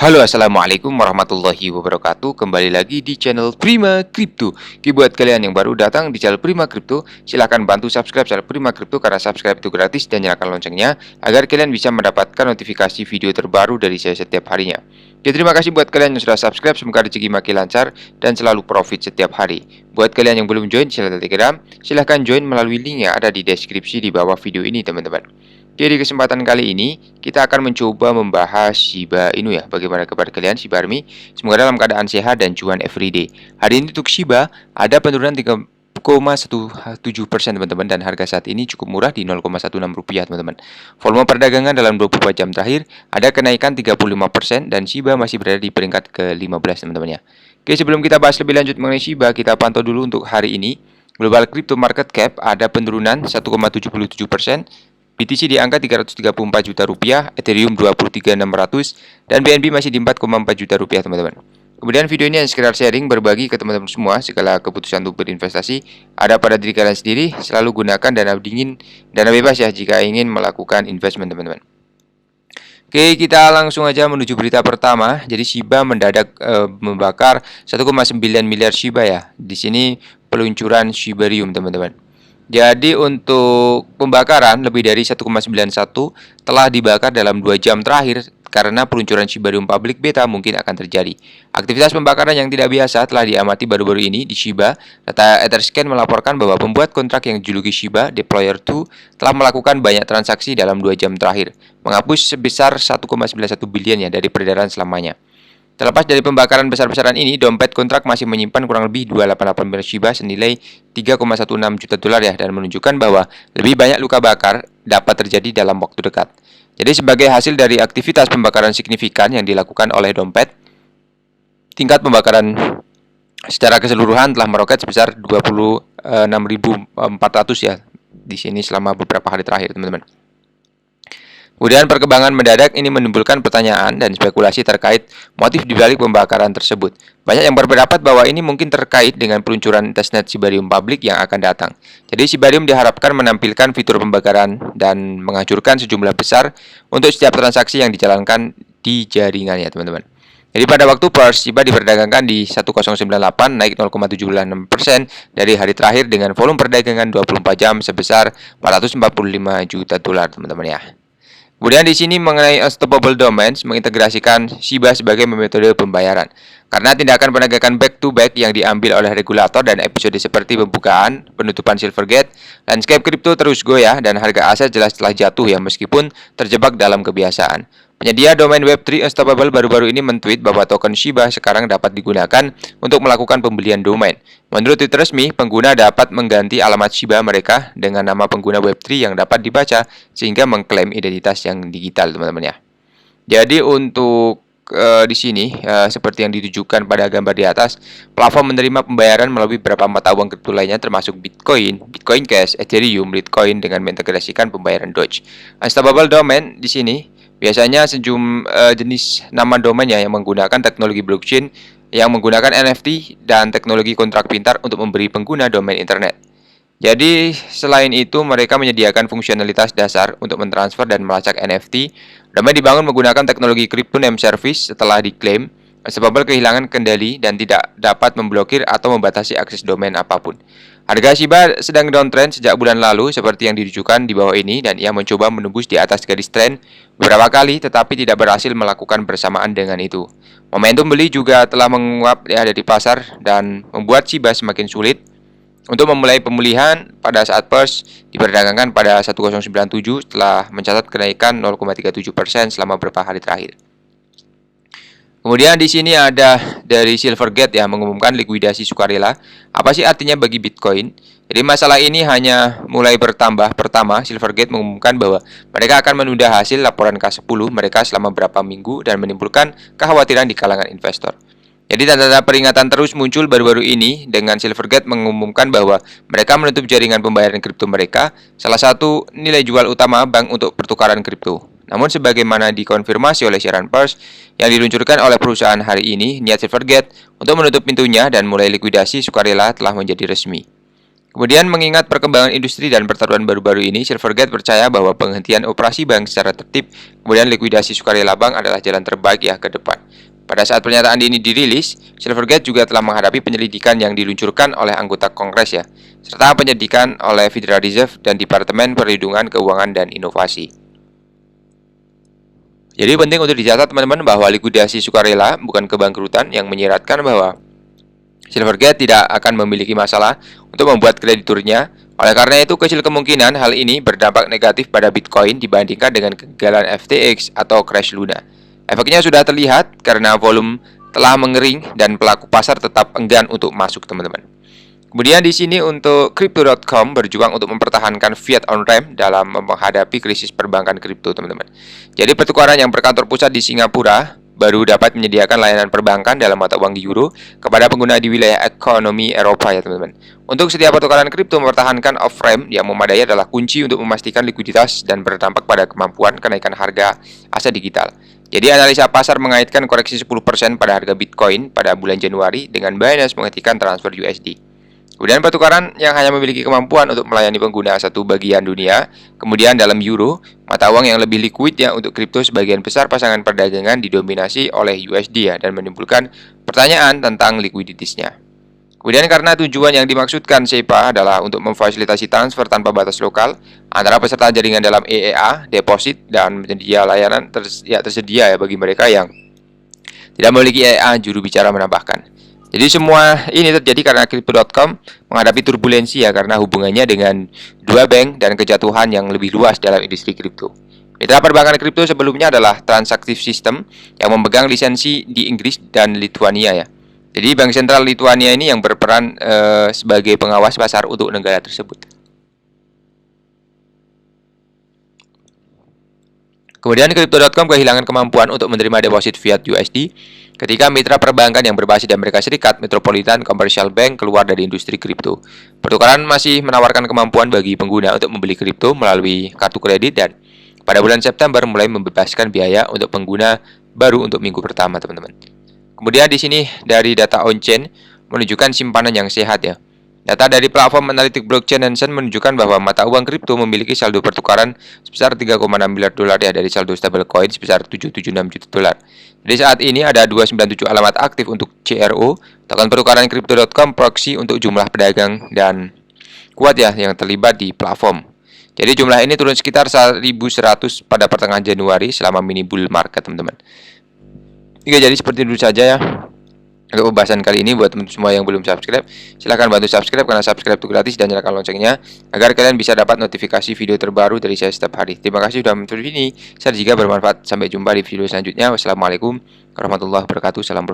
Halo, assalamualaikum warahmatullahi wabarakatuh. Kembali lagi di channel Prima Crypto. Buat kalian yang baru datang di channel Prima Crypto, silahkan bantu subscribe channel Prima Crypto karena subscribe itu gratis dan nyalakan loncengnya agar kalian bisa mendapatkan notifikasi video terbaru dari saya setiap harinya. Terima kasih buat kalian yang sudah subscribe, semoga rezeki makin lancar dan selalu profit setiap hari. Buat kalian yang belum join channel Telegram, silahkan join melalui link yang ada di deskripsi di bawah video ini, teman-teman. Di kesempatan kali ini kita akan mencoba membahas Shiba Inu ya. Bagaimana kabar kalian Shiba Army? Semoga dalam keadaan sehat dan cuan everyday. Hari ini untuk Shiba ada penurunan 3,17% teman-teman, dan harga saat ini cukup murah di 0,16 rupiah teman-teman. Volume perdagangan dalam 24 jam terakhir ada kenaikan 35% dan Shiba masih berada di peringkat ke-15 teman-teman ya. Oke, sebelum kita bahas lebih lanjut mengenai Shiba, kita pantau dulu untuk hari ini. Global Crypto Market Cap ada penurunan 1,77%. BTC di angka 334 juta rupiah, Ethereum 23.600, dan BNB masih di 4,4 juta rupiah teman-teman. Kemudian video ini hanya sekedar sharing berbagi ke teman-teman semua. Segala keputusan untuk berinvestasi ada pada diri kalian sendiri. Selalu gunakan dana dingin, dana bebas ya jika ingin melakukan investment teman-teman. Oke, kita langsung aja menuju berita pertama. Jadi Shiba mendadak membakar 1,9 miliar Shiba ya. Di sini peluncuran Shibarium teman-teman. Jadi untuk pembakaran lebih dari 1,91 telah dibakar dalam 2 jam terakhir karena peluncuran Shibarium Public Beta mungkin akan terjadi. Aktivitas pembakaran yang tidak biasa telah diamati baru-baru ini di Shiba. Data Etherscan melaporkan bahwa pembuat kontrak yang dijuluki Shiba Deployer 2 telah melakukan banyak transaksi dalam 2 jam terakhir, menghapus sebesar 1,91 bilion ya dari peredaran selamanya. Terlepas dari pembakaran besar-besaran ini, dompet kontrak masih menyimpan kurang lebih 288 miliar Shiba senilai 3,16 juta dolar ya, dan menunjukkan bahwa lebih banyak luka bakar dapat terjadi dalam waktu dekat. Jadi sebagai hasil dari aktivitas pembakaran signifikan yang dilakukan oleh dompet, tingkat pembakaran secara keseluruhan telah meroket sebesar 26.400 ya di sini selama beberapa hari terakhir, teman-teman. Kemudian perkembangan mendadak ini menimbulkan pertanyaan dan spekulasi terkait motif dibalik pembakaran tersebut. Banyak yang berpendapat bahwa ini mungkin terkait dengan peluncuran testnet Shibarium Public yang akan datang. Jadi Shibarium diharapkan menampilkan fitur pembakaran dan menghancurkan sejumlah besar untuk setiap transaksi yang dijalankan di jaringan ya teman-teman. Jadi pada waktu purs Shiba diperdagangkan di 1098 naik 0,76% dari hari terakhir dengan volume perdagangan 24 jam sebesar 445 juta dolar teman-teman ya. Kemudian di sini mengenai unstoppable domains mengintegrasikan Shiba sebagai metode pembayaran. Karena tindakan penegakan back to back yang diambil oleh regulator dan episode seperti pembukaan, penutupan Silvergate, landscape kripto terus goyah dan harga aset jelas telah jatuh ya meskipun terjebak dalam kebiasaan. Penyedia domain Web3 Unstoppable baru-baru ini mentweet bahwa token Shiba sekarang dapat digunakan untuk melakukan pembelian domain. Menurut tweet resmi, pengguna dapat mengganti alamat Shiba mereka dengan nama pengguna Web3 yang dapat dibaca sehingga mengklaim identitas yang digital, teman-teman ya. Jadi untuk di sini seperti yang ditujukan pada gambar di atas, platform menerima pembayaran melalui beberapa mata uang kripto lainnya termasuk Bitcoin, Bitcoin Cash, Ethereum, Litecoin dengan mengintegrasikan pembayaran Doge. Unstoppable domain di sini biasanya jenis nama domain ya yang menggunakan teknologi blockchain yang menggunakan NFT dan teknologi kontrak pintar untuk memberi pengguna domain internet. Jadi selain itu mereka menyediakan fungsionalitas dasar untuk mentransfer dan melacak NFT. Domain dibangun menggunakan teknologi crypto name service setelah diklaim Unstoppable kehilangan kendali dan tidak dapat memblokir atau membatasi akses domain apapun. Harga Shiba sedang downtrend sejak bulan lalu seperti yang ditujukan di bawah ini dan ia mencoba menembus di atas garis trend beberapa kali tetapi tidak berhasil melakukan bersamaan dengan itu. Momentum beli juga telah menguap ya dari pasar dan membuat Shiba semakin sulit untuk memulai pemulihan pada saat purs diperdagangkan pada 1097 setelah mencatat kenaikan 0,37% selama beberapa hari terakhir. Kemudian di sini ada dari Silvergate yang mengumumkan likuidasi sukarela. Apa sih artinya bagi Bitcoin? Jadi masalah ini hanya mulai bertambah. Pertama, Silvergate mengumumkan bahwa mereka akan menunda hasil laporan K10 mereka selama beberapa minggu dan menimbulkan kekhawatiran di kalangan investor. Jadi tanda-tanda peringatan terus muncul baru-baru ini dengan Silvergate mengumumkan bahwa mereka menutup jaringan pembayaran kripto mereka, salah satu nilai jual utama bank untuk pertukaran kripto. Namun sebagaimana dikonfirmasi oleh siaran pers yang diluncurkan oleh perusahaan hari ini, niat Silvergate untuk menutup pintunya dan mulai likuidasi sukarela telah menjadi resmi. Kemudian mengingat perkembangan industri dan pertaruhan baru-baru ini, Silvergate percaya bahwa penghentian operasi bank secara tertib, kemudian likuidasi sukarela bank adalah jalan terbaik ya ke depan. Pada saat pernyataan ini dirilis, Silvergate juga telah menghadapi penyelidikan yang diluncurkan oleh anggota Kongres ya, serta penyelidikan oleh Federal Reserve dan Departemen Perlindungan Keuangan dan Inovasi. Jadi penting untuk dicatat teman-teman bahwa likuidasi sukarela bukan kebangkrutan, yang menyiratkan bahwa Silvergate tidak akan memiliki masalah untuk membuat krediturnya. Oleh karena itu, kecil kemungkinan hal ini berdampak negatif pada Bitcoin dibandingkan dengan kegagalan FTX atau crash Luna. Efeknya sudah terlihat karena volume telah mengering dan pelaku pasar tetap enggan untuk masuk, teman-teman. Kemudian di sini untuk Crypto.com berjuang untuk mempertahankan fiat on-ramp dalam menghadapi krisis perbankan kripto, teman-teman. Jadi pertukaran yang berkantor pusat di Singapura baru dapat menyediakan layanan perbankan dalam mata uang di euro kepada pengguna di wilayah ekonomi Eropa ya teman-teman. Untuk setiap pertukaran kripto, mempertahankan off-ramp yang memadai adalah kunci untuk memastikan likuiditas dan berdampak pada kemampuan kenaikan harga aset digital. Jadi analisa pasar mengaitkan koreksi 10% pada harga Bitcoin pada bulan Januari dengan Binance menghentikan transfer USD. Kemudian pertukaran yang hanya memiliki kemampuan untuk melayani pengguna satu bagian dunia. Kemudian dalam euro, mata uang yang lebih liquid ya untuk kripto, sebagian besar pasangan perdagangan didominasi oleh USD ya, dan menimbulkan pertanyaan tentang likuiditasnya. Kemudian karena tujuan yang dimaksudkan SEPA adalah untuk memfasilitasi transfer tanpa batas lokal antara peserta jaringan dalam EEA, deposit, dan penyedia layanan tersedia ya bagi mereka yang tidak memiliki EEA, juru bicara menambahkan. Jadi semua ini terjadi karena Crypto.com menghadapi turbulensi ya, karena hubungannya dengan dua bank dan kejatuhan yang lebih luas dalam industri kripto. Mitra perbankan kripto sebelumnya adalah Transactive System yang memegang lisensi di Inggris dan Lituania ya. Jadi Bank Sentral Lituania ini yang berperan sebagai pengawas pasar untuk negara tersebut. Kemudian Crypto.com kehilangan kemampuan untuk menerima deposit fiat USD ketika mitra perbankan yang berbasis di Amerika Serikat, Metropolitan Commercial Bank, keluar dari industri kripto. Pertukaran masih menawarkan kemampuan bagi pengguna untuk membeli kripto melalui kartu kredit, dan pada bulan September mulai membebaskan biaya untuk pengguna baru untuk minggu pertama, teman-teman. Kemudian di sini dari data on-chain menunjukkan simpanan yang sehat ya. Data dari platform analitik blockchain Nansen menunjukkan bahwa mata uang kripto memiliki saldo pertukaran sebesar 3,6 miliar dolar ya, dari saldo stablecoin sebesar 776 juta dolar. Jadi saat ini ada 297 alamat aktif untuk CRO, token pertukaran Crypto.com proxy untuk jumlah pedagang dan kuat ya yang terlibat di platform. Jadi jumlah ini turun sekitar 1.100 pada pertengahan Januari selama mini bull market, teman-teman. Jadi seperti itu saja ya untuk pembahasan kali ini. Buat teman-teman semua yang belum subscribe, silahkan bantu subscribe karena subscribe itu gratis, dan nyalakan loncengnya agar kalian bisa dapat notifikasi video terbaru dari saya setiap hari. Terima kasih sudah menonton ini. Saya jika bermanfaat. Sampai jumpa di video selanjutnya. Wassalamualaikum warahmatullahi wabarakatuh. Salam